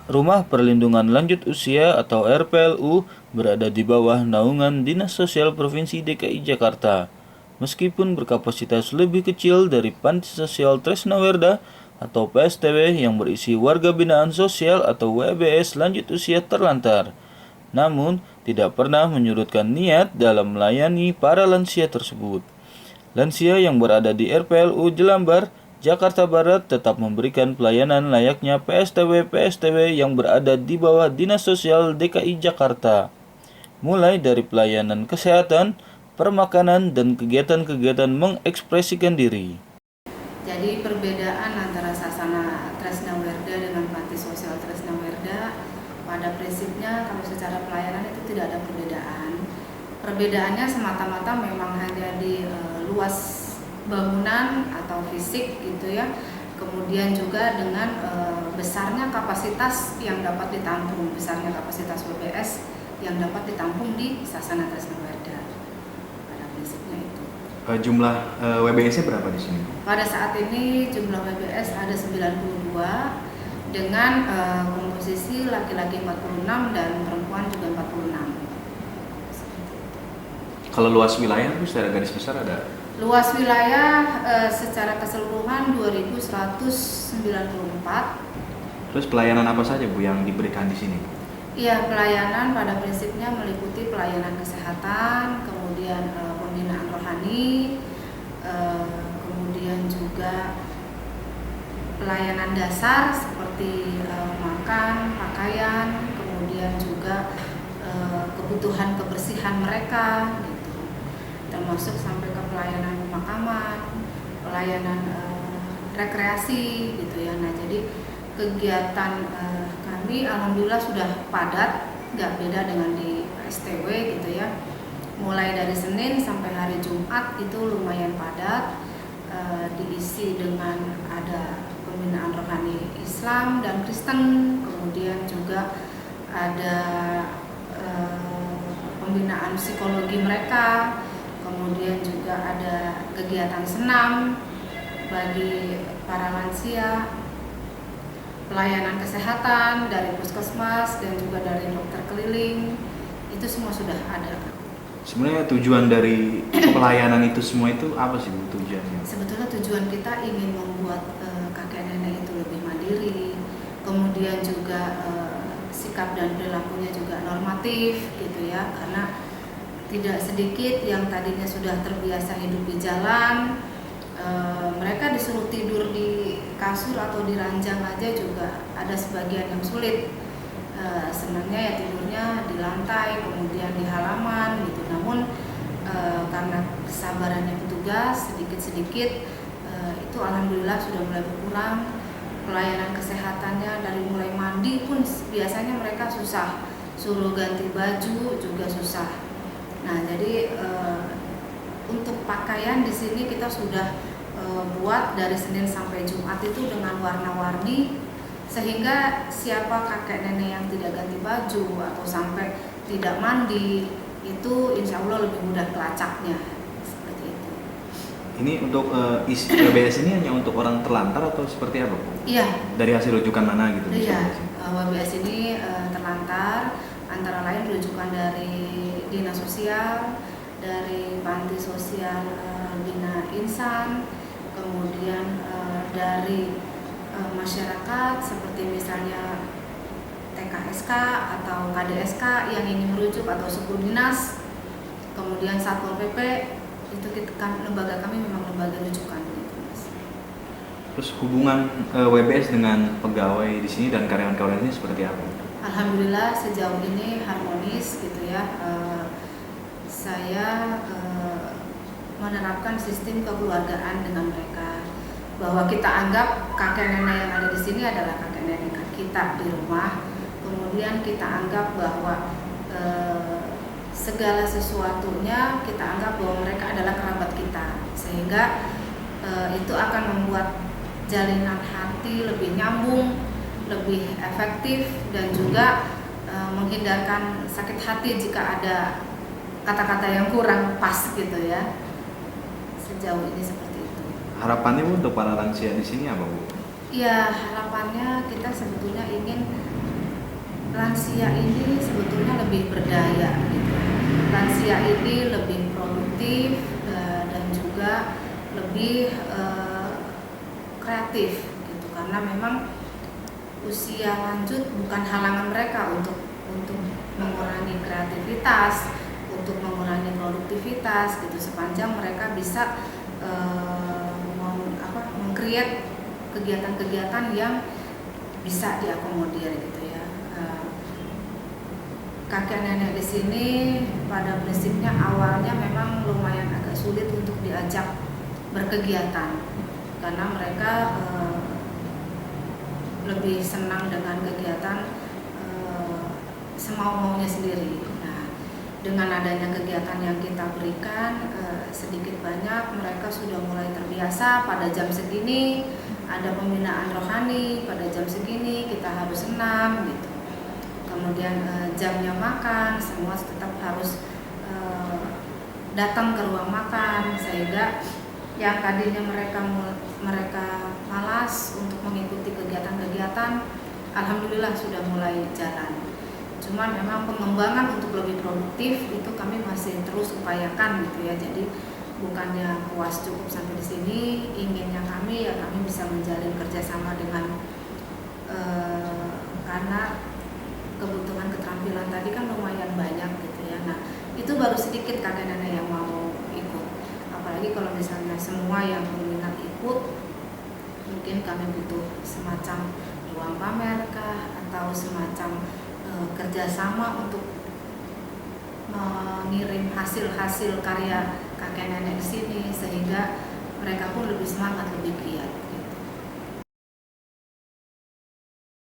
Rumah Perlindungan Lanjut Usia atau RPLU berada di bawah naungan Dinas Sosial Provinsi DKI Jakarta. Meskipun berkapasitas lebih kecil dari Panti Sosial Tresnawerda atau PSTW yang berisi warga binaan sosial atau WBS lanjut usia terlantar, namun tidak pernah menyurutkan niat dalam melayani para lansia tersebut. Lansia yang berada di RPLU Jelambar, Jakarta Barat tetap memberikan pelayanan layaknya PSTW-PSTW yang berada di bawah Dinas Sosial DKI Jakarta, mulai dari pelayanan kesehatan, permakanan, dan kegiatan-kegiatan mengekspresikan diri. Jadi perbedaan antara Sasana Tresnawerda dengan Panti Sosial Tresnawerda pada prinsipnya kalau secara pelayanan itu tidak ada perbedaan. Perbedaannya semata-mata memang hanya di luas bangunan atau fisik gitu ya. Kemudian juga dengan besarnya kapasitas yang dapat ditampung, besarnya kapasitas WBS yang dapat ditampung di Sasana Tresnawerda. Pada prinsipnya itu. Jumlah WBS-nya berapa di sini? Pada saat ini jumlah WBS ada 92 dengan komposisi laki-laki 46 dan perempuan juga 46. Kalau luas wilayah itu secara garis besar ada? Luas wilayah secara keseluruhan 2194. Terus pelayanan apa saja Bu yang diberikan di sini? Iya, pelayanan pada prinsipnya meliputi pelayanan kesehatan, kemudian pembinaan rohani, kemudian juga pelayanan dasar seperti makan, pakaian, kemudian juga kebutuhan kebersihan mereka, gitu. Termasuk sampai ke pelayanan pemakaman, pelayanan rekreasi, gitu ya. Nah, jadi kegiatan kami alhamdulillah sudah padat, nggak beda dengan di STW gitu ya. Mulai dari Senin sampai hari Jumat itu lumayan padat, diisi dengan ada pembinaan rohani Islam dan Kristen, kemudian juga ada pembinaan psikologi mereka, kemudian juga ada kegiatan senam bagi para lansia, pelayanan kesehatan dari puskesmas dan juga dari dokter keliling, itu semua sudah ada. Sebenarnya tujuan dari pelayanan itu semua itu apa sih Bu tujuannya? Sebetulnya tujuan kita ingin membuat kakek nenek itu lebih mandiri, kemudian juga sikap dan perilakunya juga normatif gitu ya, karena tidak sedikit yang tadinya sudah terbiasa hidup di jalan, mereka disuruh tidur di kasur atau di ranjang aja juga ada sebagian yang sulit. Senangnya ya tidurnya di lantai, kemudian di halaman gitu. Namun karena kesabarannya petugas sedikit-sedikit itu alhamdulillah sudah mulai berkurang. Pelayanan kesehatannya dari mulai mandi pun biasanya mereka susah, suruh ganti baju juga susah. Nah, jadi untuk pakaian di sini kita sudah buat dari Senin sampai Jumat itu dengan warna-warni, sehingga siapa kakek nenek yang tidak ganti baju atau sampai tidak mandi itu insya Allah lebih mudah kelacaknya, seperti itu. Ini untuk WBS ini hanya untuk orang terlantar atau seperti apa Bu? Iya. Dari hasil rujukan mana gitu? Iya, WBS ini terlantar antara lain rujukan dari Dinas Sosial, dari Panti Sosial Bina Insan, kemudian dari masyarakat seperti misalnya TKSK atau KDSK yang ingin merujuk atau suku dinas, kemudian Satpol PP, itu lembaga kami memang lembaga rujukan gitu, Mas. Terus hubungan WBS dengan pegawai di sini dan karyawan-karyawan ini seperti apa? Alhamdulillah sejauh ini harmonis gitu ya. Saya menerapkan sistem kekeluargaan dengan mereka, bahwa kita anggap kakek nenek yang ada di sini adalah kakek nenek kita di rumah. Kemudian kita anggap bahwa segala sesuatunya kita anggap bahwa mereka adalah kerabat kita, sehingga itu akan membuat jalinan hati lebih nyambung, lebih efektif, dan juga menghindarkan sakit hati jika ada kata-kata yang kurang pas gitu ya. Sejauh ini seperti itu. Harapannya Bu untuk para lansia di sini apa Bu? Ya, harapannya kita sebetulnya ingin lansia ini sebetulnya lebih berdaya gitu. Lansia ini lebih produktif dan juga lebih kreatif gitu, karena memang usia lanjut bukan halangan mereka untuk mengurangi kreativitas, untuk mengurangi produktivitas gitu, sepanjang mereka bisa meng-create kegiatan-kegiatan yang bisa diakomodir gitu ya. Kakek nenek di sini pada prinsipnya awalnya memang lumayan agak sulit untuk diajak berkegiatan, karena mereka lebih senang dengan kegiatan semau-maunya sendiri. Nah, dengan adanya kegiatan yang kita berikan, sedikit banyak mereka sudah mulai terbiasa pada jam segini ada pembinaan rohani, pada jam segini kita harus senam gitu. Kemudian jamnya makan, semua tetap harus datang ke ruang makan, sehingga yang tadinya mereka malas untuk mengikuti kegiatan-kegiatan, alhamdulillah sudah mulai jalan. Cuman memang pengembangan untuk lebih produktif itu kami masih terus upayakan gitu ya. Jadi bukannya puas cukup sampai di sini, inginnya kami bisa menjalin kerjasama dengan karena kebutuhan keterampilan tadi kan lumayan banyak gitu ya. Nah, itu baru sedikit kakek nenek yang mau ikut. Apalagi kalau misalnya semua yang berminat ikut, mungkin kami butuh semacam ruang pamer kah, atau semacam kerjasama untuk mengirim hasil-hasil karya kakek nenek di sini, sehingga mereka pun lebih semangat, lebih giat.